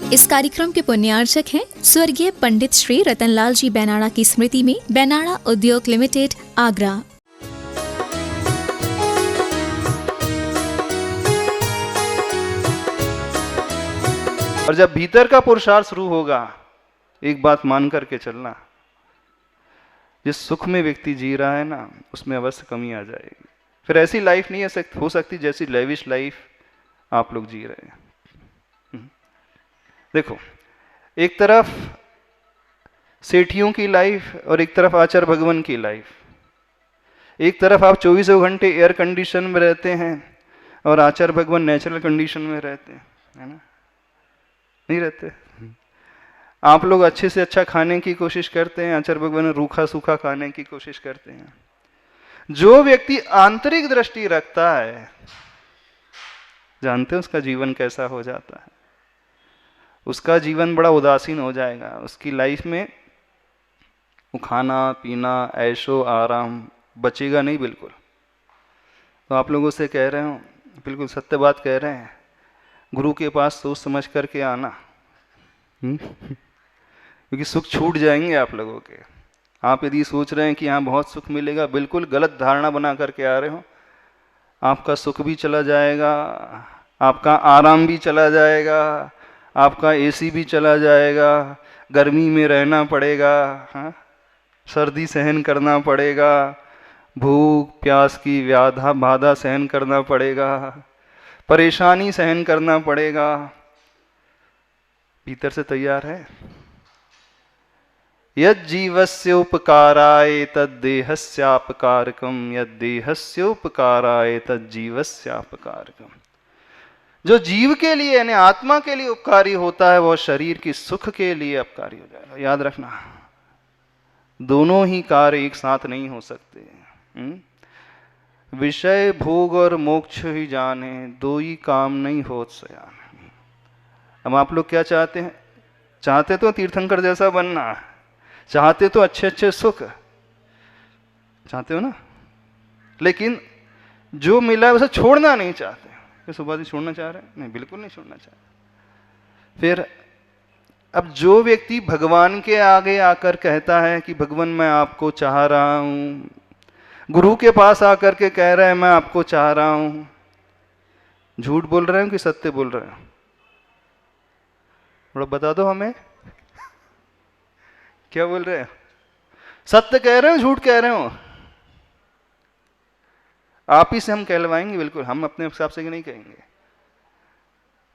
इस कार्यक्रम के पुण्यार्चक हैं स्वर्गीय पंडित श्री रतनलाल जी बैनाड़ा की स्मृति में बैनाड़ा उद्योग लिमिटेड, आगरा। और जब भीतर का पुरुषार्थ शुरू होगा, एक बात मान करके चलना, जिस सुख में व्यक्ति जी रहा है ना, उसमें अवश्य कमी आ जाएगी। फिर ऐसी लाइफ नहीं हो सकती जैसी लेविश लाइफ आप लोग जी रहे हैं। देखो, एक तरफ सेठियों की लाइफ और एक तरफ आचार्य भगवान की लाइफ। एक तरफ आप 24 घंटे एयर कंडीशन में रहते हैं और आचार्य भगवान नेचुरल कंडीशन में रहते हैं, है ना? नहीं रहते। आप लोग अच्छे से अच्छा खाने की कोशिश करते हैं, आचार्य भगवान रूखा सूखा खाने की कोशिश करते हैं। जो व्यक्ति आंतरिक दृष्टि रखता है, जानते हैं उसका जीवन कैसा हो जाता है? उसका जीवन बड़ा उदासीन हो जाएगा। उसकी लाइफ में वो खाना पीना ऐशो आराम बचेगा नहीं, बिल्कुल। तो आप लोगों से कह रहे हो, बिल्कुल सत्य बात कह रहे हैं, गुरु के पास सोच समझ करके आना, क्योंकि सुख छूट जाएंगे आप लोगों के। आप यदि सोच रहे हैं कि यहाँ बहुत सुख मिलेगा, बिल्कुल गलत धारणा बना करके आ रहे हो। आपका सुख भी चला जाएगा, आपका आराम भी चला जाएगा, आपका एसी भी चला जाएगा, गर्मी में रहना पड़ेगा, हाँ, सर्दी सहन करना पड़ेगा, भूख प्यास की व्याधा बाधा सहन करना पड़ेगा, परेशानी सहन करना पड़ेगा। भीतर से तैयार है? यज्जीवस्योपकाराय तद्देहस्यापकारकम, यद्देहस्योपकाराय तज्जीवस्यापकारकम। जो जीव के लिए यानी आत्मा के लिए उपकारी होता है, वह शरीर की सुख के लिए उपकारी हो जाएगा। याद रखना, दोनों ही कार्य एक साथ नहीं हो सकते। विषय भोग और मोक्ष ही जाने, दो ही काम नहीं होत सयान। अब आप लोग क्या चाहते हैं? चाहते तो तीर्थंकर जैसा बनना, चाहते तो अच्छे अच्छे सुख चाहते हो ना, लेकिन जो मिला है उसे छोड़ना नहीं चाहते। सुभाष जी छोड़ना चाह रहे हैं? नहीं, बिल्कुल नहीं छोड़ना चाह रहे। फिर अब जो व्यक्ति भगवान के आगे आकर कहता है कि भगवान मैं आपको चाह रहा हूं, गुरु के पास आकर के कह रहा है मैं आपको चाह रहा हूं, झूठ बोल रहे हो कि सत्य बोल रहे हो? थोड़ा बता दो हमें, क्या बोल रहे हो? सत्य कह रहे हो, झूठ कह रहे हो? आप ही से हम कहलवाएंगे, बिल्कुल। हम अपने हिसाब से नहीं कहेंगे।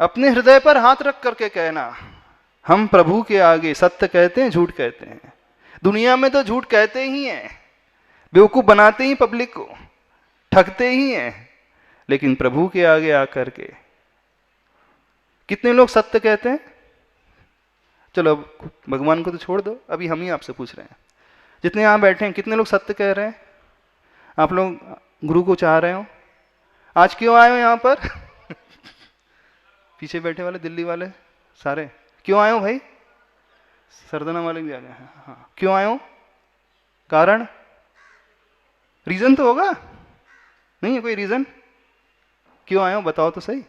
अपने हृदय पर हाथ रख करके कहना, हम प्रभु के आगे सत्य कहते हैं, झूठ कहते हैं? दुनिया में तो झूठ कहते ही हैं, बेवकूफ बनाते ही पब्लिक को, ठगते ही हैं, लेकिन प्रभु के आगे आकर के कितने लोग सत्य कहते हैं? चलो अब भगवान को तो छोड़ दो, अभी हम ही आपसे पूछ रहे हैं, जितने यहां बैठे हैं कितने लोग सत्य कह रहे हैं? आप लोग गुरु को चाह रहे हो? आज क्यों आए हो यहां पर? पीछे बैठे वाले दिल्ली वाले सारे क्यों आए हो भाई? सरदना वाले भी आ गए हैं। हाँ, क्यों आए हो? कारण, रीजन तो होगा, नहीं है कोई रीजन? क्यों आए हो बताओ तो सही।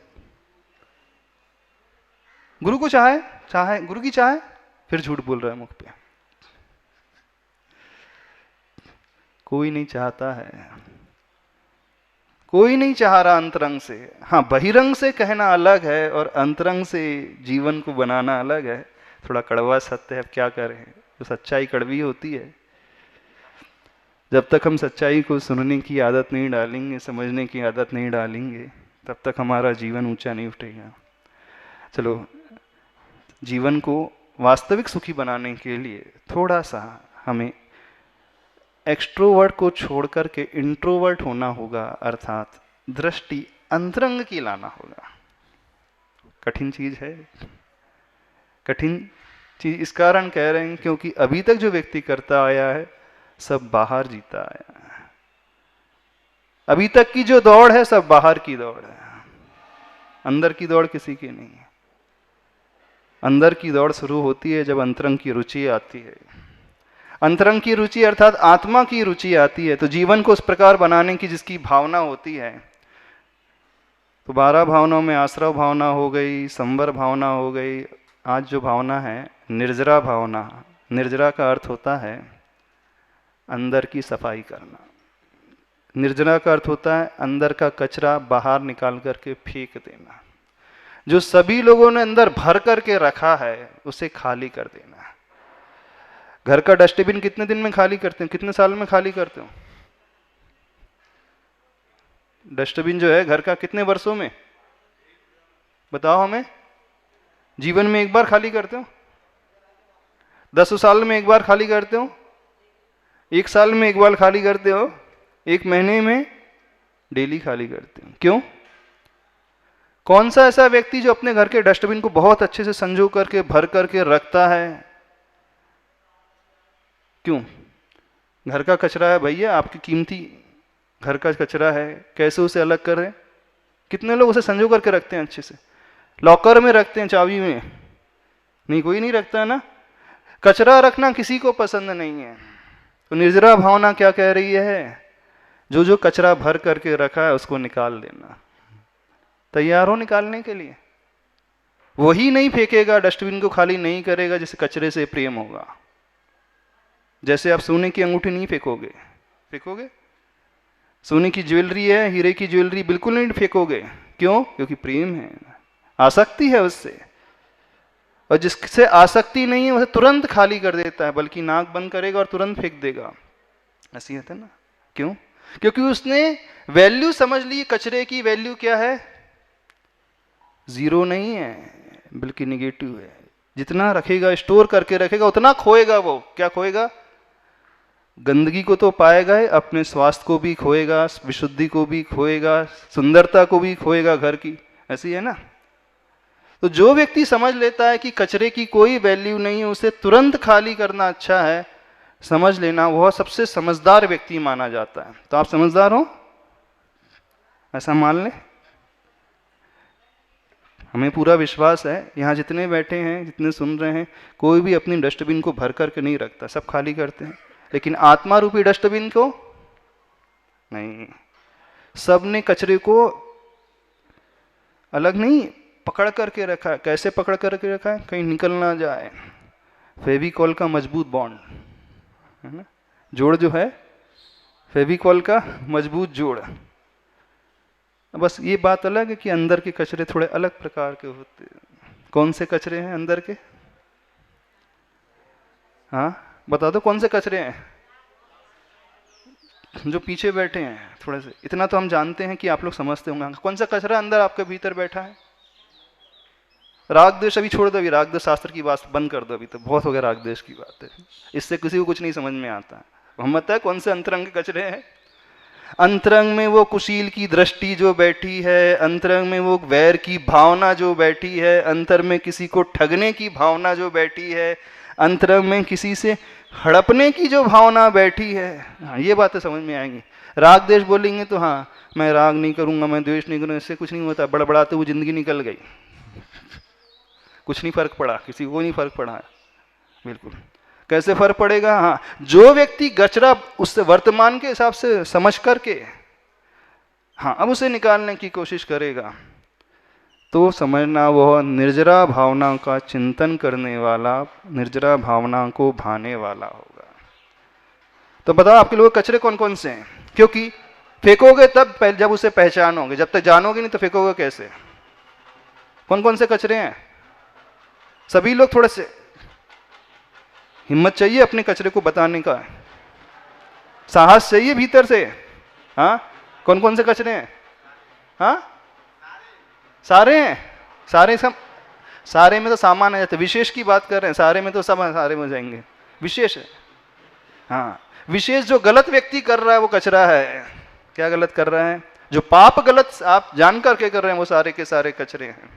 गुरु को चाहे गुरु की चाहे, फिर झूठ बोल रहा है मुख पे। कोई नहीं चाहता है, कोई नहीं चाह रहा अंतरंग से। हाँ, बहिरंग से कहना अलग है और अंतरंग से जीवन को बनाना अलग है। थोड़ा कड़वा सत्य है, अब क्या करें, तो सच्चाई कड़वी होती है। जब तक हम सच्चाई को सुनने की आदत नहीं डालेंगे, समझने की आदत नहीं डालेंगे, तब तक हमारा जीवन ऊंचा नहीं उठेगा। चलो, जीवन को वास्तविक सुखी बनाने के लिए थोड़ा सा हमें एक्सट्रोवर्ट को छोड़कर के इंट्रोवर्ट होना होगा, अर्थात दृष्टि अंतरंग की लाना होगा। कठिन चीज है, कठिन चीज इस कारण कह रहे हैं क्योंकि अभी तक जो व्यक्ति करता आया है सब बाहर जीता आया है। अभी तक की जो दौड़ है सब बाहर की दौड़ है, अंदर की दौड़ किसी की नहीं है। अंदर की दौड़ शुरू होती है जब अंतरंग की रुचि आती है। अंतरंग की रुचि अर्थात आत्मा की रुचि आती है, तो जीवन को उस प्रकार बनाने की जिसकी भावना होती है। तो 12 भावनाओं में आश्रव भावना हो गई, संवर भावना हो गई, आज जो भावना है निर्जरा भावना, निर्जरा का अर्थ होता है अंदर की सफाई करना। निर्जरा का अर्थ होता है अंदर का कचरा बाहर निकाल करके फेंक देना। जो सभी लोगों ने अंदर भर करके रखा है उसे खाली कर देना। घर का डस्टबिन कितने दिन में खाली करते हैं, कितने साल में खाली करते हो? डस्टबिन जो है घर का कितने वर्षों में, बताओ हमें। जीवन में एक बार खाली करते हो? 10 साल में एक बार खाली करते हो? 1 साल में एक बार खाली करते हो? 1 महीने में? डेली खाली करते हो। क्यों? कौन सा ऐसा व्यक्ति जो अपने घर के डस्टबिन को बहुत अच्छे से संजो करके भर करके रखता है? क्यों? घर का कचरा है भैया, आपकी कीमती घर का कचरा है, कैसे उसे अलग करें? कितने लोग उसे संजो करके रखते हैं अच्छे से? लॉकर में रखते हैं, चाबी में? नहीं, कोई नहीं रखता है ना। कचरा रखना किसी को पसंद नहीं है। तो निर्जरा भावना क्या कह रही है? जो जो कचरा भर करके रखा है उसको निकाल देना। तैयार हो निकालने के लिए? वही नहीं फेंकेगा, डस्टबिन को खाली नहीं करेगा जिसे कचरे से प्रेम होगा। जैसे आप सोने की अंगूठी नहीं फेंकोगे, फेंकोगे? सोने की ज्वेलरी है, हीरे की ज्वेलरी बिल्कुल नहीं फेंकोगे। क्यों? क्योंकि प्रेम है, आसक्ति है उससे। और जिससे आसक्ति नहीं है उसे तुरंत खाली कर देता है, बल्कि नाक बंद करेगा और तुरंत फेंक देगा। ऐसी है ना? क्यों? क्योंकि उसने वैल्यू समझ ली। कचरे की वैल्यू क्या है? 0 नहीं है, बल्कि निगेटिव है। जितना रखेगा, स्टोर करके रखेगा, उतना खोएगा। वो क्या खोएगा? गंदगी को तो पाएगा ही, अपने स्वास्थ्य को भी खोएगा, विशुद्धि को भी खोएगा, सुंदरता को भी खोएगा घर की। ऐसी है ना? तो जो व्यक्ति समझ लेता है कि कचरे की कोई वैल्यू नहीं है, उसे तुरंत खाली करना अच्छा है, समझ लेना, वह सबसे समझदार व्यक्ति माना जाता है। तो आप समझदार हो, ऐसा मान ले। हमें पूरा विश्वास है, यहाँ जितने बैठे हैं, जितने सुन रहे हैं, कोई भी अपनी डस्टबिन को भर करके नहीं रखता, सब खाली करते हैं। लेकिन आत्मा रूपी डस्टबिन को नहीं, सबने कचरे को अलग नहीं पकड़ करके रखा है। कैसे पकड़ करके रखा है? कहीं निकल ना जाए। फेविकॉल का मजबूत बॉन्ड है ना, जोड़ जो है, फेविकॉल का मजबूत जोड़। बस ये बात अलग है कि अंदर के कचरे थोड़े अलग प्रकार के होते हैं। कौन से कचरे हैं अंदर के? हाँ बता दो, कौन से कचरे हैं? जो पीछे बैठे हैं थोड़े से, इतना तो हम जानते हैं कि आप लोग समझते होंगे। कौन सा कचरा अंदर आपके भीतर बैठा है? राग द्वेष अभी छोड़ दो, अभी राग द्वेष शास्त्र की बात बंद कर दो, अभी तो बहुत हो गया राग द्वेष की बात है, इससे किसी को कुछ नहीं समझ में आता। हम बताए कौन से अंतरंग के कचरे हैं? अंतरंग में वो कुशील की दृष्टि जो बैठी है, अंतरंग में वो वैर की भावना जो बैठी है, अंतर में किसी को ठगने की भावना जो बैठी है, अंतरंग में किसी से हड़पने की जो भावना बैठी है। हाँ, ये बातें समझ में आएंगी। राग द्वेष बोलेंगे तो हाँ मैं राग नहीं करूंगा, मैं द्वेष नहीं करूंगा, इससे कुछ नहीं होता। बड़बड़ाते हुए जिंदगी निकल गई, कुछ नहीं फर्क पड़ा, किसी को नहीं फर्क पड़ा है। बिल्कुल कैसे फर्क पड़ेगा? हाँ, जो व्यक्ति कचरा उससे वर्तमान के हिसाब से समझ करके हाँ अब उसे निकालने की कोशिश करेगा, तो समझना वह निर्जरा भावना का चिंतन करने वाला, निर्जरा भावना को भाने वाला होगा। तो बताओ आपके लोग कचरे कौन कौन से हैं? क्योंकि फेंकोगे तब जब उसे पहचानोगे, जब तक जानोगे नहीं तो फेंकोगे कैसे? कौन कौन से कचरे हैं? सभी लोग थोड़े से हिम्मत चाहिए अपने कचरे को बताने का, साहस चाहिए भीतर से। हाँ कौन कौन से कचरे हैं? हाँ सारे हैं, सारे सब, सारे में तो सामान आ जाते। विशेष की बात कर रहे हैं, सारे में तो सब सारे में जाएंगे। विशेष है, हाँ विशेष जो गलत व्यक्ति कर रहा है वो कचरा है। क्या गलत कर रहा है? जो पाप गलत आप जान करके कर रहे हैं वो सारे के सारे कचरे हैं।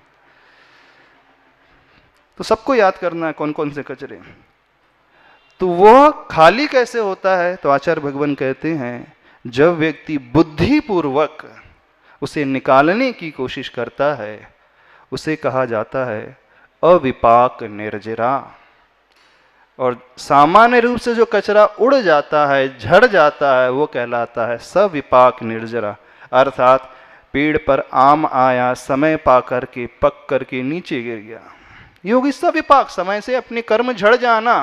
तो सबको याद करना है कौन कौन से कचरे। तो वह खाली कैसे होता है? तो आचार्य भगवान कहते हैं जब व्यक्ति बुद्धिपूर्वक उसे निकालने की कोशिश करता है उसे कहा जाता है अविपाक निर्जरा। और सामान्य रूप से जो कचरा उड़ जाता है, झड़ जाता है, वो कहलाता है सविपाक निर्जरा। अर्थात पेड़ पर आम आया, समय पा करके पक करके नीचे गिर गया, योग इसका विपाक, समय से अपने कर्म झड़ जाना,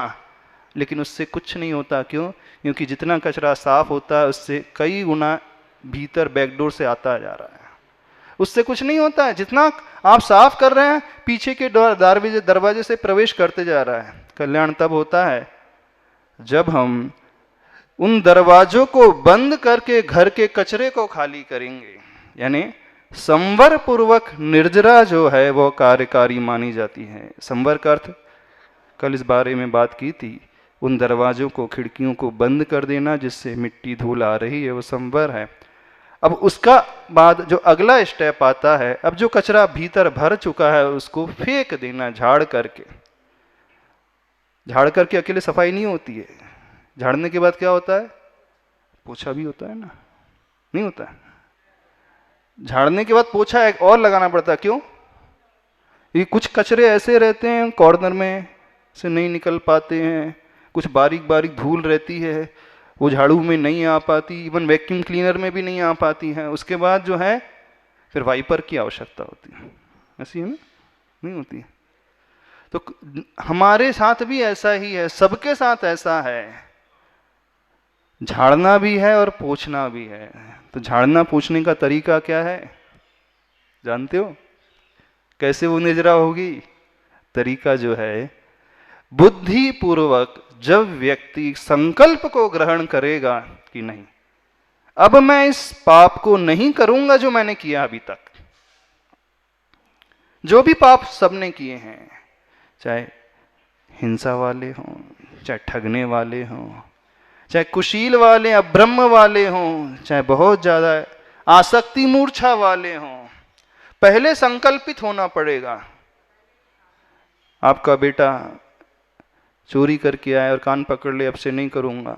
लेकिन उससे कुछ नहीं होता। क्यों? क्योंकि जितना कचरा साफ होता है उससे कई गुना भीतर बैकडोर से आता जा रहा है, उससे कुछ नहीं होता है। जितना आप साफ कर रहे हैं पीछे के दरवाजे से प्रवेश करते जा रहा है। कल्याण तब होता है जब हम उन दरवाजों को बंद करके घर के कचरे को खाली करेंगे। यानी संवर पूर्वक निर्जरा जो है वो कार्यकारी मानी जाती है। संवर का अर्थ कल इस बारे में बात की थी, उन दरवाजों को खिड़कियों को बंद कर देना जिससे मिट्टी धूल आ रही है, वो संवर है। अब उसका बाद जो अगला स्टेप आता है, अब जो कचरा भीतर भर चुका है उसको फेंक देना, झाड़ करके। झाड़ करके अकेले सफाई नहीं होती है, झाड़ने के बाद क्या होता है? पोछा भी होता है ना, नहीं होता है? झाड़ने के बाद पोछा एक और लगाना पड़ता है। क्यों? ये कुछ कचरे ऐसे रहते हैं कॉर्नर में से नहीं निकल पाते हैं, कुछ बारीक बारीक धूल रहती है, वो झाड़ू में नहीं आ पाती, इवन वैक्यूम क्लीनर में भी नहीं आ पाती है। उसके बाद जो है फिर वाइपर की आवश्यकता होती है, ऐसी है ना? नहीं होती है। तो हमारे साथ भी ऐसा ही है, सबके साथ ऐसा है, झाड़ना भी है और पोंछना भी है। तो झाड़ना पोंछने का तरीका क्या है जानते हो? कैसे वो निर्जरा होगी? तरीका जो है, बुद्धि पूर्वक जब व्यक्ति संकल्प को ग्रहण करेगा कि नहीं, अब मैं इस पाप को नहीं करूंगा जो मैंने किया अभी तक। जो भी पाप सबने किए हैं, चाहे हिंसा वाले हों, चाहे ठगने वाले हों, चाहे कुशील वाले, अब्रह्म वाले हों, चाहे बहुत ज्यादा आसक्ति मूर्छा वाले हों, पहले संकल्पित होना पड़ेगा। आपका बेटा चोरी करके आए और कान पकड़ ले, अब से नहीं करूंगा,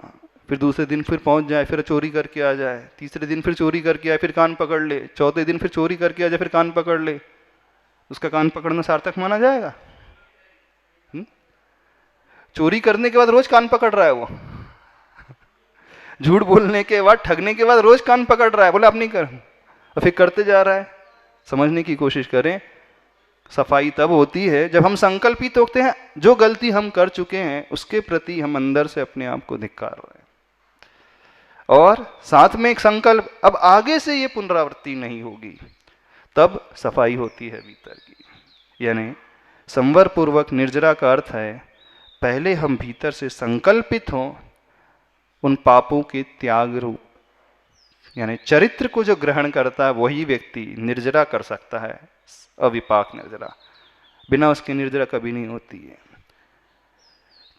फिर दूसरे दिन फिर पहुंच जाए, फिर चोरी करके आ जाए, तीसरे दिन फिर चोरी करके आए, फिर कान पकड़ ले, चौथे दिन फिर चोरी करके आ जाए, फिर कान पकड़ ले, उसका कान पकड़ना सार्थक माना जाएगा? चोरी करने के बाद रोज कान पकड़ रहा है वो, झूठ बोलने के बाद, ठगने के बाद रोज कान पकड़ रहा है, बोले आप नहीं कर, और फिर करते जा रहा है। समझने की कोशिश करें, सफाई तब होती है जब हम संकल्पित होते हैं, जो गलती हम कर चुके हैं उसके प्रति हम अंदर से अपने आप को धिक्कार रहे हैं, और साथ में एक संकल्प, अब आगे से ये पुनरावृत्ति नहीं होगी, तब सफाई होती है भीतर की। यानी संवर पूर्वक निर्जरा का अर्थ है पहले हम भीतर से संकल्पित हों उन पापों के त्याग रूप। यानी चरित्र को जो ग्रहण करता है वही व्यक्ति निर्जरा कर सकता है, अविपाक निर्जरा। बिना उसके निर्जरा कभी नहीं होती है।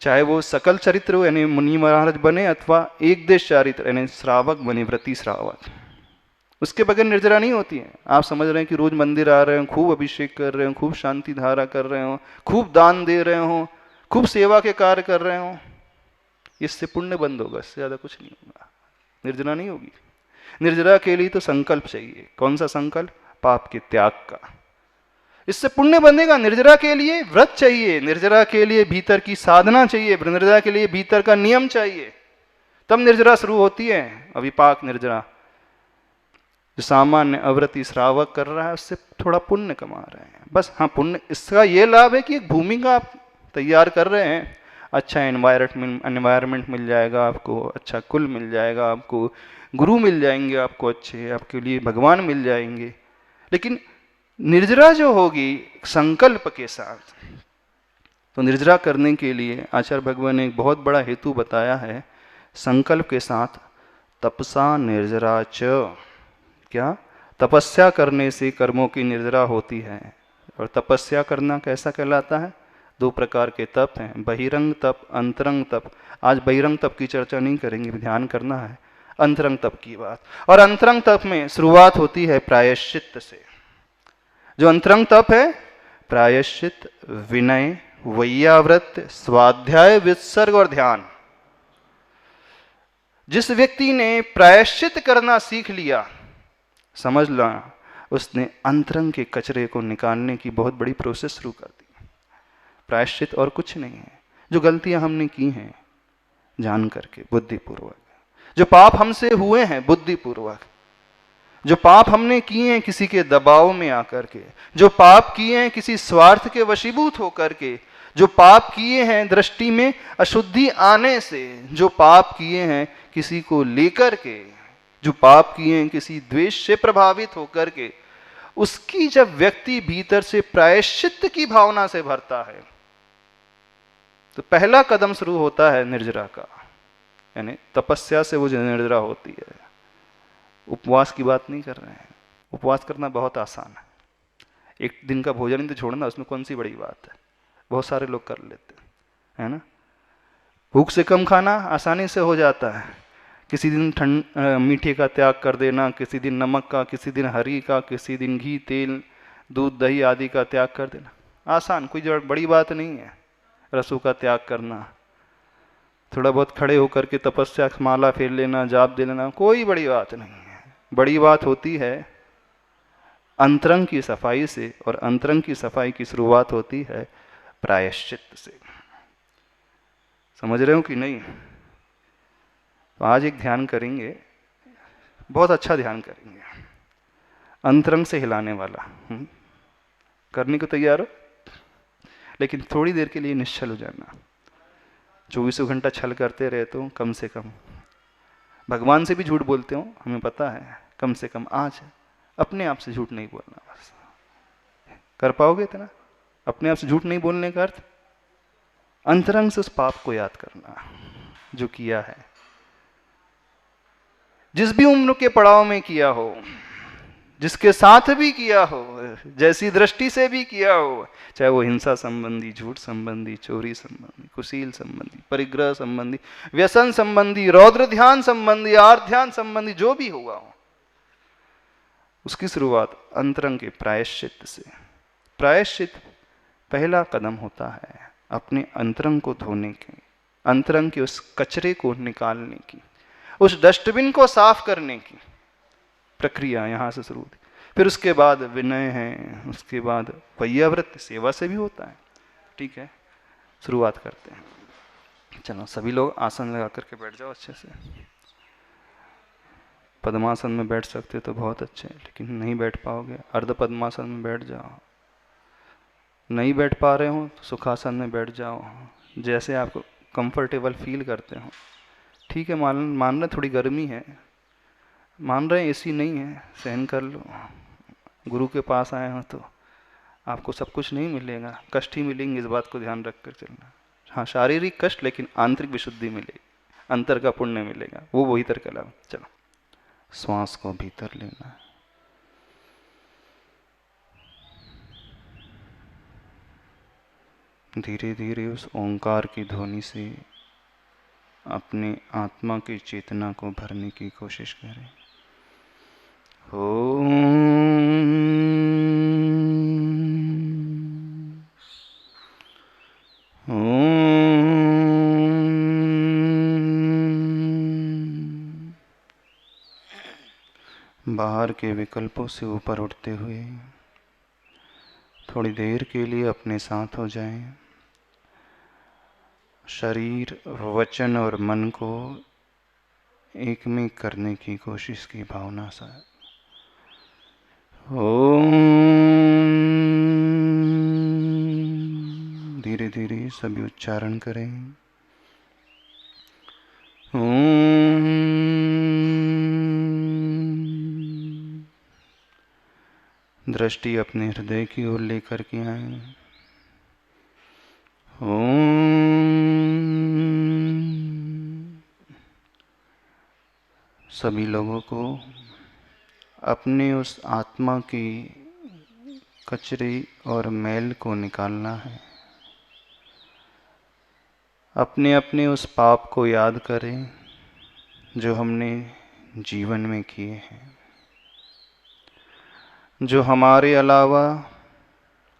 चाहे वो सकल चरित्र हो, यानी मुनि महाराज बने, अथवा एक देश चरित्र यानी श्रावक बने, व्रती श्रावक, उसके बगैर निर्जरा नहीं होती है। आप समझ रहे हैं कि रोज मंदिर आ रहे हो, खूब अभिषेक कर रहे हो, खूब शांति धारा कर रहे हो, खूब दान दे रहे हो, खूब सेवा के कार्य कर रहे हो, इससे पुण्य बंद होगा, इससे ज्यादा कुछ नहीं होगा, निर्जरा नहीं होगी। निर्जरा के लिए तो संकल्प चाहिए। कौन सा संकल्प? पाप के त्याग का। इससे पुण्य बनेगा। निर्जरा के लिए व्रत चाहिए, निर्जरा के लिए भीतर की साधना चाहिए, निर्जरा के लिए भीतर का नियम चाहिए, तब निर्जरा शुरू होती है। अविपाक निर्जरा जो सामान्य अव्रती श्रावक कर रहा है उससे थोड़ा पुण्य कमा रहे हैं बस। हाँ, पुण्य इसका ये लाभ है कि एक भूमिका आप तैयार कर रहे हैं, अच्छा एनवायरनमेंट मिल जाएगा आपको, अच्छा कुल मिल जाएगा आपको, गुरु मिल जाएंगे आपको अच्छे, आपके लिए भगवान मिल जाएंगे। लेकिन निर्जरा जो होगी संकल्प के साथ, तो निर्जरा करने के लिए आचार्य भगवान ने एक बहुत बड़ा हेतु बताया है, संकल्प के साथ तपसा निर्जरा च। क्या? तपस्या करने से कर्मों की निर्जरा होती है। और तपस्या करना कैसा कहलाता है? दो प्रकार के तप हैं, बहिरंग तप, अंतरंग तप। आज बहिरंग तप की चर्चा नहीं करेंगे, ध्यान करना है अंतरंग तप की बात। और अंतरंग तप में शुरुआत होती है प्रायश्चित से। जो अंतरंग तप है, प्रायश्चित, विनय, वैयाव्रत, स्वाध्याय, विसर्ग और ध्यान। जिस व्यक्ति ने प्रायश्चित करना सीख लिया, समझ ला उसने अंतरंग के कचरे को निकालने की बहुत बड़ी प्रोसेस शुरू कर दी। प्रायश्चित और कुछ नहीं है, जो गलतियां हमने की हैं जान करके बुद्धिपूर्वक, जो पाप हमसे हुए हैं बुद्धिपूर्वक, जो पाप हमने किए हैं किसी के दबाव में आकर के, जो पाप किए हैं किसी स्वार्थ के वशीभूत होकर के, जो पाप किए हैं दृष्टि में अशुद्धि आने से, जो पाप किए हैं किसी को लेकर के, जो पाप किए हैं किसी द्वेष से प्रभावित होकर के, उसकी जब व्यक्ति भीतर से प्रायश्चित्त की भावना से भरता है तो पहला कदम शुरू होता है निर्जरा का, यानी तपस्या से वो जो निर्जरा होती है। उपवास की बात नहीं कर रहे हैं, उपवास करना बहुत आसान है, एक दिन का भोजन ही तो छोड़ना, उसमें कौन सी बड़ी बात है, बहुत सारे लोग कर लेते हैं, है ना। भूख से कम खाना आसानी से हो जाता है, किसी दिन मीठे का त्याग कर देना, किसी दिन नमक का, किसी दिन हरी का, किसी दिन घी तेल दूध दही आदि का त्याग कर देना, आसान, कोई बड़ी बात नहीं है। रसों का त्याग करना, थोड़ा बहुत खड़े होकर के तपस्या माला फेर लेना, जाप दे लेना, कोई बड़ी बात नहीं है। बड़ी बात होती है अंतरंग की सफाई से, और अंतरंग की सफाई की शुरुआत होती है प्रायश्चित से। समझ रहे हो कि नहीं? तो आज एक ध्यान करेंगे, बहुत अच्छा ध्यान करेंगे, अंतरंग से हिलाने वाला। करने को तैयार हो? लेकिन थोड़ी देर के लिए निश्चल हो जाना। 24 घंटा छल करते रहे तो कम से कम, भगवान से भी झूठ बोलते हो हमें पता है, कम से कम आज अपने आप से झूठ नहीं बोलना। बस कर पाओगे इतना? अपने आप से झूठ नहीं बोलने का अर्थ अंतरंग से उस पाप को याद करना जो किया है, जिस भी उम्र के पड़ाव में किया हो, जिसके साथ भी किया हो, जैसी दृष्टि से भी किया हो, चाहे वो हिंसा संबंधी, झूठ संबंधी, चोरी संबंधी, कुशील संबंधी, परिग्रह संबंधी, व्यसन संबंधी, रौद्र ध्यान संबंधी, आर्त ध्यान संबंधी, जो भी हुआ हो, उसकी शुरुआत अंतरंग के प्रायश्चित से। प्रायश्चित पहला कदम होता है अपने अंतरंग को धोने के, अंतरंग के उस कचरे को निकालने की, उस डस्टबिन को साफ करने की प्रक्रिया यहां से शुरू होती। फिर उसके बाद विनय है, उसके बाद वैयावृत्ति सेवा से भी होता है। ठीक है, शुरुआत करते हैं। चलो सभी लोग आसन लगा करके बैठ जाओ अच्छे से। पद्मासन में बैठ सकते तो बहुत अच्छे, लेकिन नहीं बैठ पाओगे अर्ध पद्मासन में बैठ जाओ। नहीं बैठ पा रहे हो तो सुखासन में बैठ जाओ, जैसे आपको कंफर्टेबल फील करते हो। ठीक है, मान रहे थोड़ी गर्मी है, मान रहे एसी नहीं है, सहन कर लो। गुरु के पास आए हो तो आपको सब कुछ नहीं मिलेगा, कष्ट ही मिलेंगे, इस बात को ध्यान रख कर चलना। हाँ, शारीरिक कष्ट, लेकिन आंतरिक विशुद्धि मिलेगी, अंतर का पुण्य मिलेगा, वो भीतर का लाभ। चलो श्वास को भीतर लेना, धीरे धीरे उस ओंकार की ध्वनि से अपने आत्मा की चेतना को भरने की कोशिश करें। बाहर के विकल्पों से ऊपर उठते हुए थोड़ी देर के लिए अपने साथ हो जाएं। शरीर, वचन और मन को एक में करने की कोशिश की भावना से ओम। धीरे धीरे सभी उच्चारण करें। ओम। दृष्टि अपने हृदय की ओर लेकर के आए। ओम। सभी लोगों को अपने उस आत्मा की कचरे और मैल को निकालना है। अपने अपने उस पाप को याद करें जो हमने जीवन में किए हैं, जो हमारे अलावा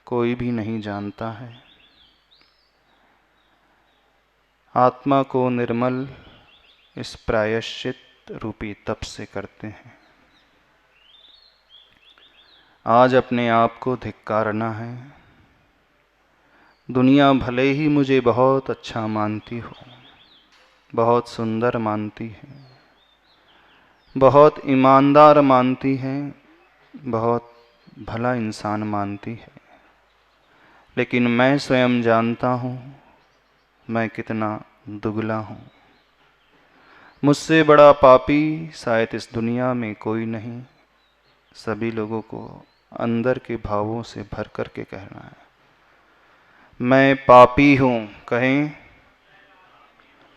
कोई भी नहीं जानता है। आत्मा को निर्मल इस प्रायश्चित रूपी तप से करते हैं। आज अपने आप को धिक्कारना है। दुनिया भले ही मुझे बहुत अच्छा मानती हो, बहुत सुंदर मानती है, बहुत ईमानदार मानती है, बहुत भला इंसान मानती है, लेकिन मैं स्वयं जानता हूँ मैं कितना दुगला हूँ। मुझसे बड़ा पापी शायद इस दुनिया में कोई नहीं। सभी लोगों को अंदर के भावों से भर करके कहना है, मैं पापी हूँ। कहें,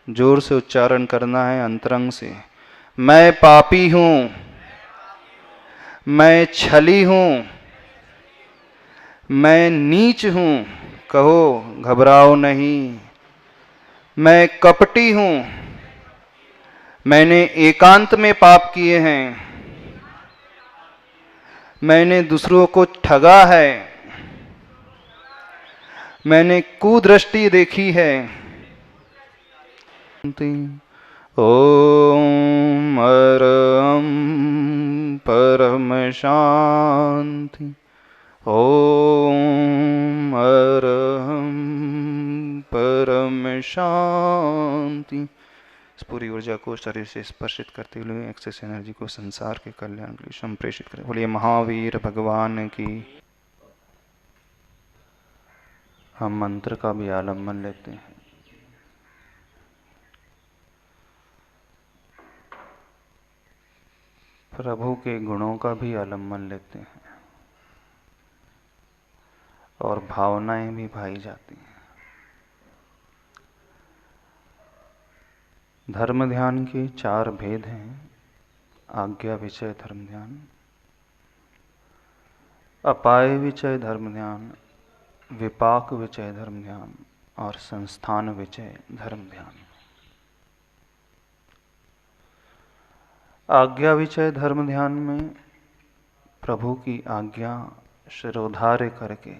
जोर से उच्चारण करना है अंतरंग से, मैं पापी हूँ, मैं छली हूँ, मैं नीच हूँ। कहो, घबराओ नहीं, मैं कपटी हूँ, मैंने एकांत में पाप किए हैं, मैंने दूसरों को ठगा है, मैंने कुदृष्टि देखी है। ओम अरहं परम शांति, ओम अरहं परम शांति। इस पूरी ऊर्जा को शरीर से स्पर्शित करते हुए एक्सेस एनर्जी को संसार के कल्याण के लिए संप्रेषित करें। बोलिए महावीर भगवान की। हम मंत्र का भी आलम्बन लेते हैं। प्रभु के गुणों का भी आलम्बन लेते हैं और भावनाएं भी भाई जाती हैं। धर्म ध्यान के 4 भेद हैं। आज्ञा विचय धर्म ध्यान, अपाय विचय धर्म ध्यान, विपाक विचय धर्म ध्यान और संस्थान विचय धर्म ध्यान। आज्ञा विचय धर्म ध्यान में प्रभु की आज्ञा शिरोधार्य करके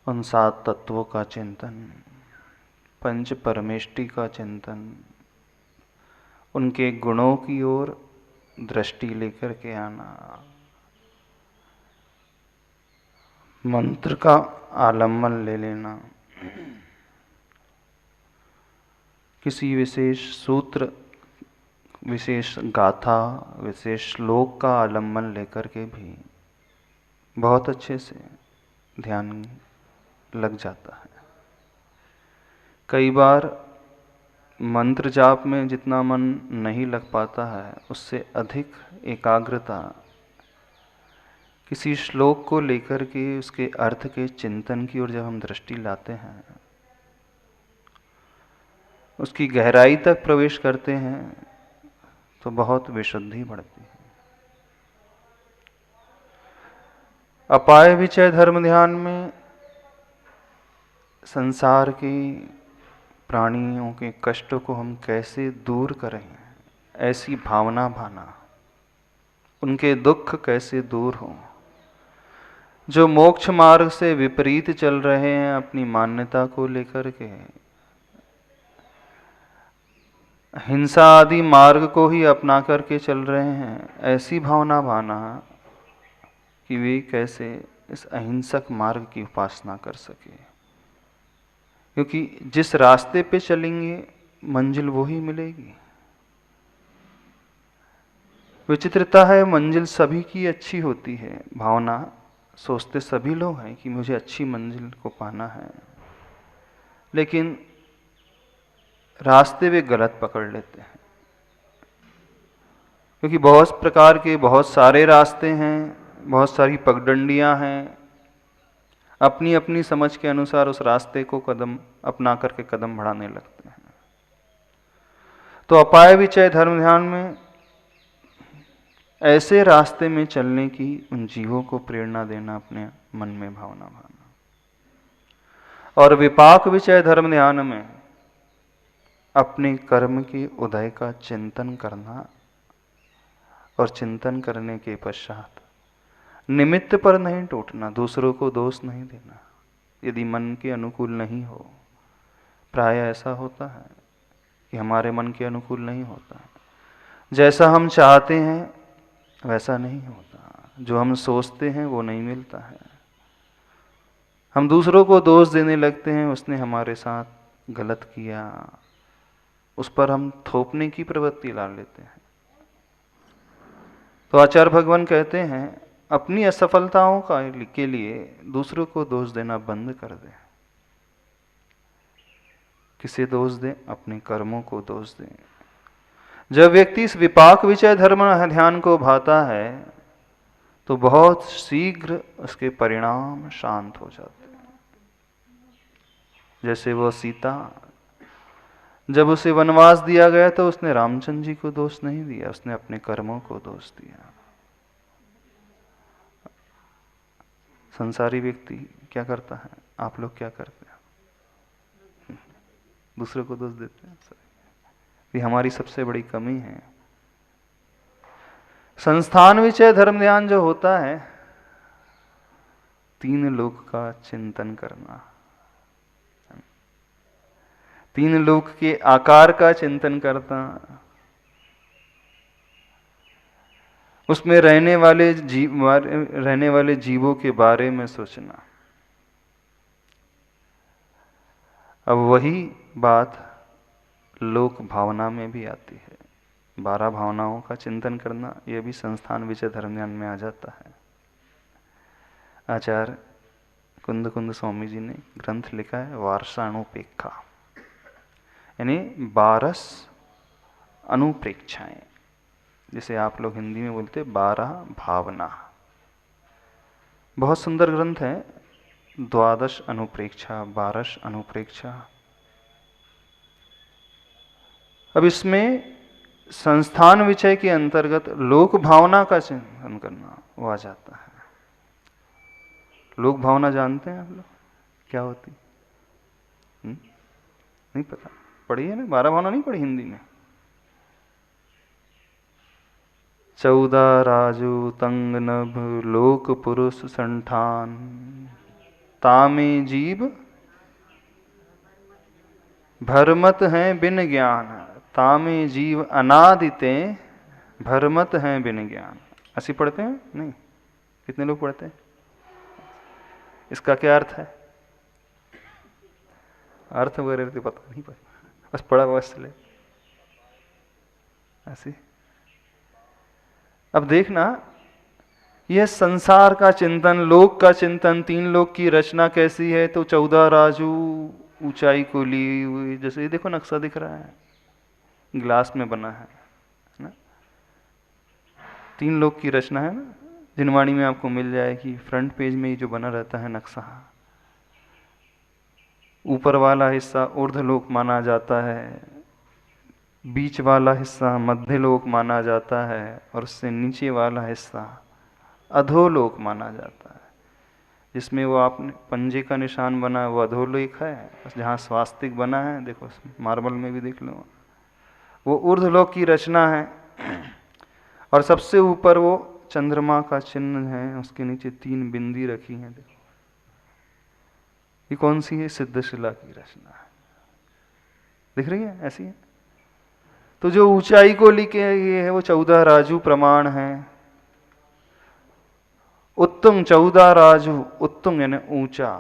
उन 7 तत्वों का चिंतन, पंच परमेष्टि का चिंतन, उनके गुणों की ओर दृष्टि लेकर के आना, मंत्र का आलम्बन ले लेना, किसी विशेष सूत्र, विशेष गाथा, विशेष श्लोक का आलम्बन लेकर के भी बहुत अच्छे से ध्यान लग जाता है। कई बार मंत्र जाप में जितना मन नहीं लग पाता है, उससे अधिक एकाग्रता किसी श्लोक को लेकर के उसके अर्थ के चिंतन की ओर जब हम दृष्टि लाते हैं, उसकी गहराई तक प्रवेश करते हैं, तो बहुत विशुद्धि बढ़ती है। अपाय विचय धर्म ध्यान में संसार की प्राणियों के कष्टों को हम कैसे दूर करें, ऐसी भावना भाना, उनके दुख कैसे दूर हों। जो मोक्ष मार्ग से विपरीत चल रहे हैं, अपनी मान्यता को लेकर के हिंसा आदि मार्ग को ही अपना करके चल रहे हैं, ऐसी भावना भाना कि वे कैसे इस अहिंसक मार्ग की उपासना कर सके। क्योंकि जिस रास्ते पे चलेंगे मंजिल वो ही मिलेगी। विचित्रता है, मंजिल सभी की अच्छी होती है, भावना सोचते सभी लोग हैं कि मुझे अच्छी मंजिल को पाना है, लेकिन रास्ते वे गलत पकड़ लेते हैं। क्योंकि बहुत प्रकार के बहुत सारे रास्ते हैं, बहुत सारी पगडंडियां हैं, अपनी अपनी समझ के अनुसार उस रास्ते को कदम अपना करके कदम बढ़ाने लगते हैं। तो अपाय विचय धर्म ध्यान में ऐसे रास्ते में चलने की उन जीवों को प्रेरणा देना, अपने मन में भावना भावना। और विपाक विचय धर्म ध्यान में अपने कर्म के उदय का चिंतन करना और चिंतन करने के पश्चात निमित्त पर नहीं टूटना, दूसरों को दोष नहीं देना यदि मन के अनुकूल नहीं हो। प्राय ऐसा होता है कि हमारे मन के अनुकूल नहीं होता, जैसा हम चाहते हैं वैसा नहीं होता, जो हम सोचते हैं वो नहीं मिलता है। हम दूसरों को दोष देने लगते हैं, उसने हमारे साथ गलत किया, उस पर हम थोपने की प्रवृत्ति ला लेते हैं। तो आचार्य भगवान कहते हैं अपनी असफलताओं के लिए दूसरों को दोष देना बंद कर दे। किसे दोष दें? अपने कर्मों को दोष दें। जब व्यक्ति इस विपाक विचय धर्म ध्यान को भाता है तो बहुत शीघ्र उसके परिणाम शांत हो जाते हैं। जैसे वो सीता, जब उसे वनवास दिया गया तो उसने रामचंद्र जी को दोष नहीं दिया, उसने अपने कर्मों को दोष दिया। संसारी व्यक्ति क्या करता है? आप लोग क्या करते हैं? दूसरों को दोष देते हैं। ये हमारी सबसे बड़ी कमी है। संस्थान विषय धर्म ध्यान जो होता है, तीन लोक का चिंतन करना, तीन लोक के आकार का चिंतन करता, उसमें रहने वाले जीवों के बारे में सोचना। अब वही बात लोक भावना में भी आती है। 12 भावनाओं का चिंतन करना, यह भी संस्थान विषय धर्म ज्ञान में आ जाता है। आचार्य कुंद कुंद स्वामी जी ने ग्रंथ लिखा है वार्षाणुपेक्षा, यानी 12 अनुप्रेक्षाएं, जिसे आप लोग हिंदी में बोलते 12 भावना। बहुत सुंदर ग्रंथ है। 12 अनुप्रेक्षा, 12 अनुप्रेक्षा। अब इसमें संस्थान विषय के अंतर्गत लोक भावना का चिंतन करना वो आ जाता है। लोक भावना जानते हैं आप लोग क्या होती? नहीं पता? पढ़ी है ना? 12 भावना नहीं पढ़ी हिंदी में? 14 राजू तंग नभ लोक पुरुष संठान, तामे जीव भरमत हैं बिन ज्ञान, तामे जीव अनादिते भरमत हैं बिन ज्ञान। ऐसी पढ़ते हैं? नहीं? कितने लोग पढ़ते हैं? इसका क्या अर्थ है? अर्थ वगैरह तो पता नहीं, बस पढ़ा बस चले ऐसे। अब देखना, यह संसार का चिंतन, लोक का चिंतन, तीन लोक की रचना कैसी है? तो 14 राजू ऊंचाई को ली हुई, जैसे ये देखो नक्शा दिख रहा है, ग्लास में बना है ना? तीन लोक की रचना है ना, जिनवाणी में आपको मिल जाएगी। फ्रंट पेज में ही जो बना रहता है नक्शा, ऊपर वाला हिस्सा ऊर्ध्वलोक माना जाता है, बीच वाला हिस्सा मध्यलोक माना जाता है, और उससे नीचे वाला हिस्सा अधोलोक माना जाता है। जिसमें वो आपने पंजे का निशान बना है वो अधोलोक है, जहाँ स्वास्तिक बना है देखो मार्बल में भी देख लो, वो ऊर्ध्वलोक की रचना है। और सबसे ऊपर वो चंद्रमा का चिन्ह है, उसके नीचे 3 बिंदी रखी हैं। देखो ये कौन सी है? सिद्धशिला की रचना है। दिख रही है? ऐसी है। तो जो ऊंचाई को लेके ये है वो 14 राजू प्रमाण है। उत्तुंग 14 राजू, उत्तुंग यानी ऊंचा।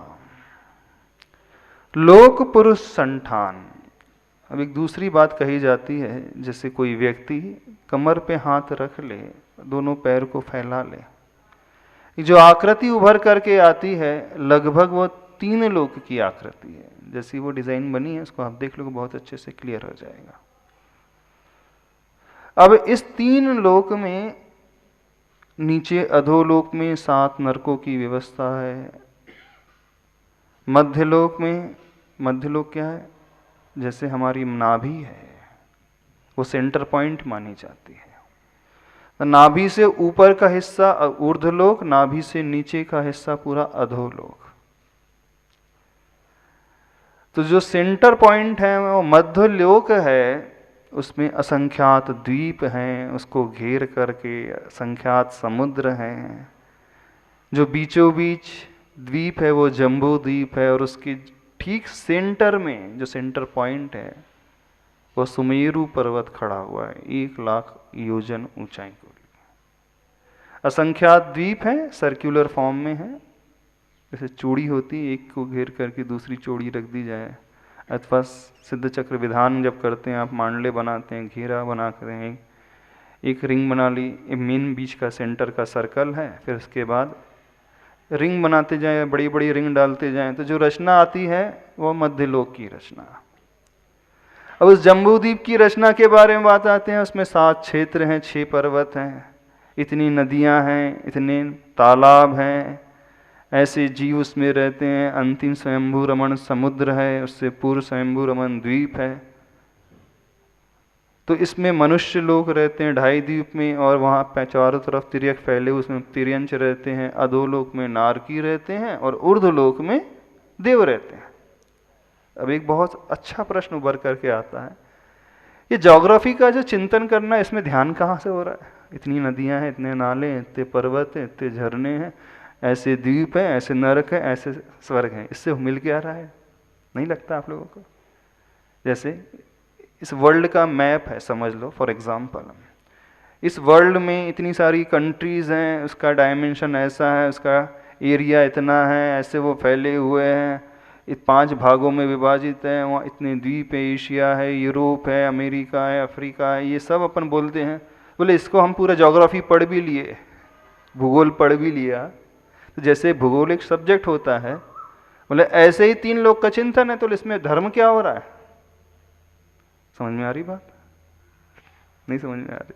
लोक पुरुष संठान। अब एक दूसरी बात कही जाती है, जैसे कोई व्यक्ति कमर पे हाथ रख ले, दोनों पैर को फैला ले, जो आकृति उभर करके आती है लगभग वो 3 लोक की आकृति है। जैसी वो डिजाइन बनी है उसको आप देख लो, बहुत अच्छे से क्लियर हो जाएगा। अब इस 3 लोक में नीचे अधोलोक में 7 नरकों की व्यवस्था है। मध्यलोक में, मध्यलोक क्या है? जैसे हमारी नाभि है, वो सेंटर पॉइंट मानी जाती है। तो नाभि से ऊपर का हिस्सा ऊर्ध्वलोक, नाभि से नीचे का हिस्सा पूरा अधोलोक। तो जो सेंटर पॉइंट है वो मध्यलोक है, उसमें असंख्यात द्वीप हैं, उसको घेर करके असंख्यात समुद्र हैं। जो बीचों बीच द्वीप है वो जम्बू द्वीप है, और उसके ठीक सेंटर में जो सेंटर पॉइंट है वो सुमेरु पर्वत खड़ा हुआ है, 1 लाख योजन ऊंचाई को। असंख्यात द्वीप है, सर्कुलर फॉर्म में है, जैसे चूड़ी होती है, एक को घेर करके दूसरी चूड़ी रख दी जाए, अथवा सिद्ध चक्र विधान जब करते हैं आप, मांडले बनाते हैं, घेरा बना कर एक रिंग बना ली, एक मेन बीच का सेंटर का सर्कल है, फिर उसके बाद रिंग बनाते जाएं, बड़ी बड़ी रिंग डालते जाएं, तो जो रचना आती है वो मध्यलोक की रचना। अब उस जम्बूद्वीप की रचना के बारे में बात आते हैं, उसमें 7 क्षेत्र हैं, 6 पर्वत हैं, इतनी नदियां हैं, इतने तालाब हैं, ऐसे जीव उसमें रहते हैं। अंतिम स्वयंभू रमण समुद्र है, उससे पूर्व स्वयंभू रमण द्वीप है। तो इसमें मनुष्य लोग रहते हैं 2.5 द्वीप में, और वहाँ पे चारों तरफ तिर्यक फैले, उसमें तिर्यंच रहते हैं। अधोलोक में नारकी रहते हैं और ऊर्ध्वलोक में देव रहते हैं। अब एक बहुत अच्छा प्रश्न उभर करके आता है, ये ज्योग्राफी का जो चिंतन करना है, इसमें ध्यान कहाँ से हो रहा है? इतनी नदियां हैं, इतने नाले हैं, इतने पर्वत हैं, इतने झरने हैं, ऐसे द्वीप हैं, ऐसे नरक हैं, ऐसे स्वर्ग हैं, इससे मिल के आ रहा है? नहीं लगता आप लोगों को? जैसे इस वर्ल्ड का मैप है, समझ लो फॉर एग्जाम्पल, इस वर्ल्ड में इतनी सारी कंट्रीज हैं, उसका डायमेंशन ऐसा है, उसका एरिया इतना है, ऐसे वो फैले हुए हैं, 5 भागों में विभाजित है, वहाँ इतने द्वीप है, एशिया है, यूरोप है, अमेरिका है, अफ्रीका है, ये सब अपन बोलते हैं। बोले इसको हम पूरा ज्योग्राफी पढ़ भी लिए, भूगोल पढ़ भी लिया, तो जैसे भूगोल एक सब्जेक्ट होता है, बोले ऐसे ही 3 लोग का चिंतन है, तो इसमें धर्म क्या हो रहा है? समझ में आ रही बात? नहीं समझ में आ रही?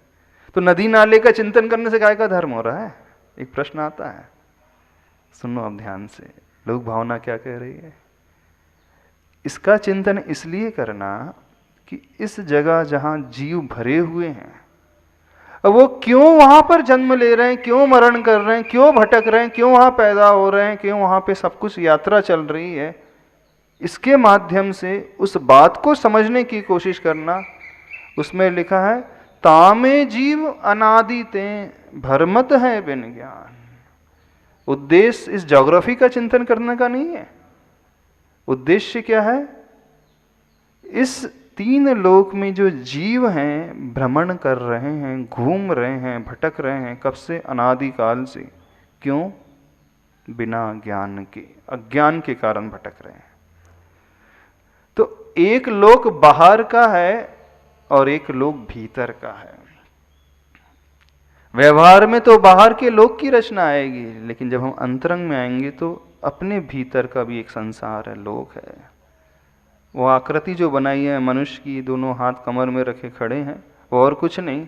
तो नदी नाले का चिंतन करने से काय का धर्म हो रहा है? एक प्रश्न आता है, सुनो अब ध्यान से, लोक भावना क्या कह रही है। इसका चिंतन इसलिए करना कि इस जगह जहां जीव भरे हुए हैं, अब वो क्यों वहां पर जन्म ले रहे हैं, क्यों मरण कर रहे हैं, क्यों भटक रहे हैं, क्यों वहां पैदा हो रहे हैं, क्यों वहां पे सब कुछ यात्रा चल रही है, इसके माध्यम से उस बात को समझने की कोशिश करना। उसमें लिखा है, तामे जीव अनादि ते भरमत है बिन ज्ञान। उद्देश्य इस ज्योग्राफी का चिंतन करने का नहीं है। उद्देश्य क्या है? इस 3 लोक में जो जीव हैं, भ्रमण कर रहे हैं, घूम रहे हैं, भटक रहे हैं, कब से? अनादिकाल से। क्यों? बिना ज्ञान के, अज्ञान के कारण भटक रहे हैं। तो एक लोक बाहर का है और एक लोक भीतर का है। व्यवहार में तो बाहर के लोक की रचना आएगी, लेकिन जब हम अंतरंग में आएंगे तो अपने भीतर का भी एक संसार है, लोक है। वो आकृति जो बनाई है मनुष्य की, दोनों हाथ कमर में रखे खड़े हैं, वो और कुछ नहीं,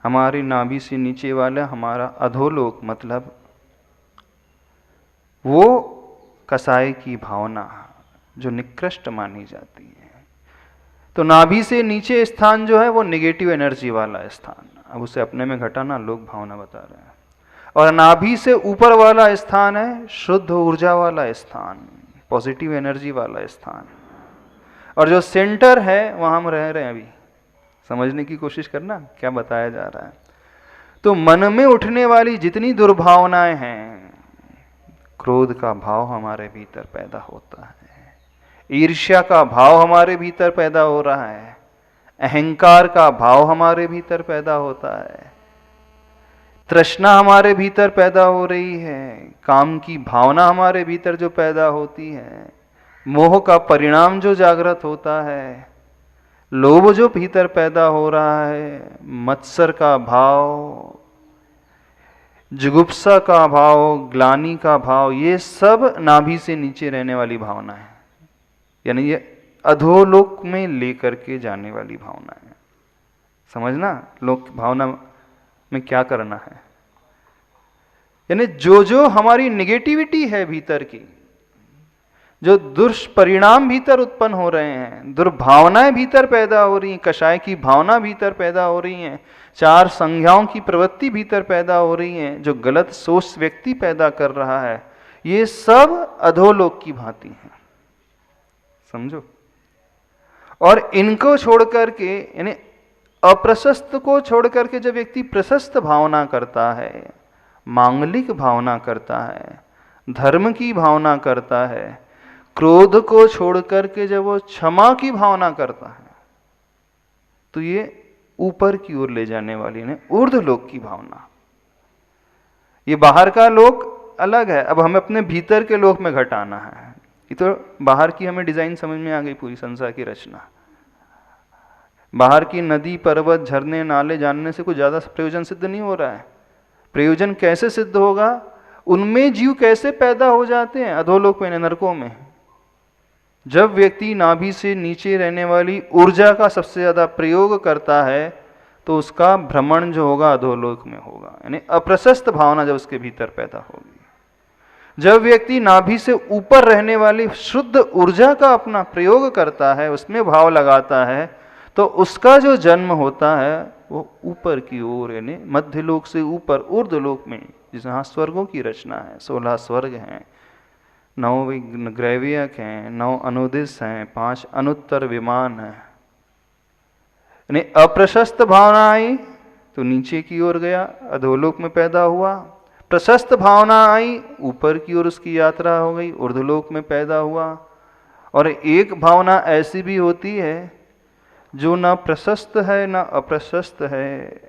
हमारी नाभि से नीचे वाला हमारा अधोलोक, मतलब वो कसाई की भावना जो निकृष्ट मानी जाती है। तो नाभि से नीचे स्थान जो है वो नेगेटिव एनर्जी वाला स्थान, अब उसे अपने में घटाना लोक भावना बता रहे हैं। और नाभि से ऊपर वाला स्थान है शुद्ध ऊर्जा वाला स्थान, पॉजिटिव एनर्जी वाला स्थान। और जो सेंटर है वहां हम रह रहे हैं। अभी समझने की कोशिश करना क्या बताया जा रहा है। तो मन में उठने वाली जितनी दुर्भावनाएं हैं, क्रोध का भाव हमारे भीतर पैदा होता है, ईर्ष्या का भाव हमारे भीतर पैदा हो रहा है, अहंकार का भाव हमारे भीतर पैदा होता है, तृष्णा हमारे भीतर पैदा हो रही है, काम की भावना हमारे भीतर जो पैदा होती है, मोह का परिणाम जो जागृत होता है, लोभ जो भीतर पैदा हो रहा है, मत्सर का भाव, जुगुप्सा का भाव, ग्लानि का भाव, ये सब नाभि से नीचे रहने वाली भावना है। यानी ये अधोलोक में लेकर के जाने वाली भावना है। समझना लोक भावना में क्या करना है। यानी जो जो हमारी निगेटिविटी है भीतर की, जो दुष्परिणाम भीतर उत्पन्न हो रहे हैं, दुर्भावनाएं भीतर पैदा हो रही हैं, कषाय की भावना भीतर पैदा हो रही हैं, 4 संज्ञाओं की प्रवृत्ति भीतर पैदा हो रही हैं, जो गलत सोच व्यक्ति पैदा कर रहा है, ये सब अधोलोक की भांति हैं। समझो। और इनको छोड़ करके, यानी अप्रशस्त को छोड़ करके जब व्यक्ति प्रशस्त भावना करता है, मांगलिक भावना करता है, धर्म की भावना करता है, क्रोध को छोड़ करके जब वो क्षमा की भावना करता है, तो ये ऊपर की ओर ले जाने वाली है, ऊर्ध्वलोक की भावना। ये बाहर का लोक अलग है, अब हमें अपने भीतर के लोक में घटाना है। ये तो बाहर की हमें डिजाइन समझ में आ गई, पूरी संसार की रचना। बाहर की नदी पर्वत झरने नाले जानने से कोई ज़्यादा प्रयोजन सिद्ध नहीं हो रहा है। प्रयोजन कैसे सिद्ध होगा? उनमें जीव कैसे पैदा हो जाते हैं, अधोलोक में, नरकों में। जब व्यक्ति नाभि से नीचे रहने वाली ऊर्जा का सबसे ज़्यादा प्रयोग करता है तो उसका भ्रमण जो होगा अधोलोक में होगा, यानी अप्रशस्त भावना जब उसके भीतर पैदा होगी। जब व्यक्ति नाभि से ऊपर रहने वाली शुद्ध ऊर्जा का अपना प्रयोग करता है, उसमें भाव लगाता है, तो उसका जो जन्म होता है वो ऊपर की ओर, यानी मध्यलोक से ऊपर ऊर्ध्वलोक में, जहाँ स्वर्गों की रचना है। 16 स्वर्ग हैं, 9 ग्रैवियक हैं, 9 अनुदिश हैं, 5 अनुत्तर विमान हैं। यानी अप्रशस्त भावना आई तो नीचे की ओर गया, अधोलोक में पैदा हुआ। प्रशस्त भावना आई, ऊपर की ओर उसकी यात्रा हो गई, ऊर्ध्वलोक में पैदा हुआ। और एक भावना ऐसी भी होती है जो ना प्रशस्त है ना अप्रशस्त है,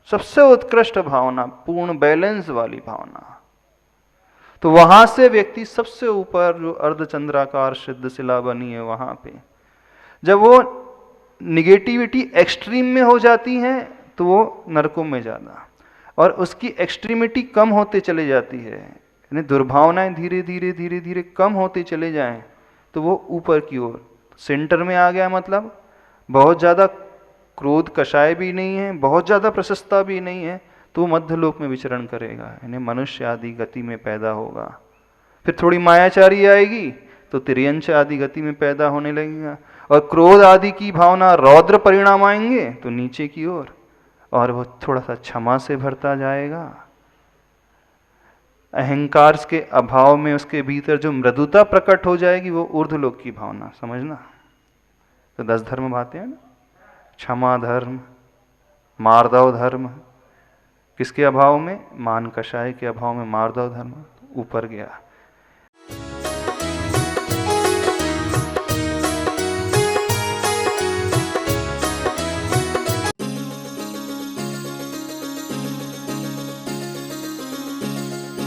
सबसे उत्कृष्ट भावना, पूर्ण बैलेंस वाली भावना। तो वहां से व्यक्ति सबसे ऊपर जो अर्धचंद्राकार सिद्ध शिला बनी है वहां पे, जब वो निगेटिविटी एक्सट्रीम में हो जाती है तो वो नरकों में जाना, और उसकी एक्सट्रीमिटी कम होते चले जाती है, यानी दुर्भावनाएं धीरे धीरे धीरे धीरे कम होते चले जाएं तो वो ऊपर की ओर सेंटर में आ गया। मतलब बहुत ज़्यादा क्रोध कषाय भी नहीं है, बहुत ज़्यादा प्रशस्ता भी नहीं है, तो मध्यलोक में विचरण करेगा, यानी मनुष्य आदि गति में पैदा होगा। फिर थोड़ी मायाचारी आएगी तो तिर्यंच आदि गति में पैदा होने लगेगा, और क्रोध आदि की भावना रौद्र परिणाम आएंगे तो नीचे की ओर, और वो थोड़ा सा क्षमा से भरता जाएगा। अहंकार के अभाव में उसके भीतर जो मृदुता प्रकट हो जाएगी वो ऊर्ध्वलोक की भावना, समझना। तो 10 धर्म बातें हैं ना, क्षमा धर्म, मार्दव धर्म, किसके अभाव में? मान कषाय के अभाव में मार्दव धर्म ऊपर गया।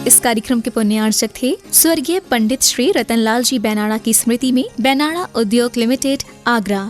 इस कार्यक्रम के पुण्यार्चक थे स्वर्गीय पंडित श्री रतनलाल जी बैनाड़ा की स्मृति में बैनाड़ा उद्योग लिमिटेड, आगरा।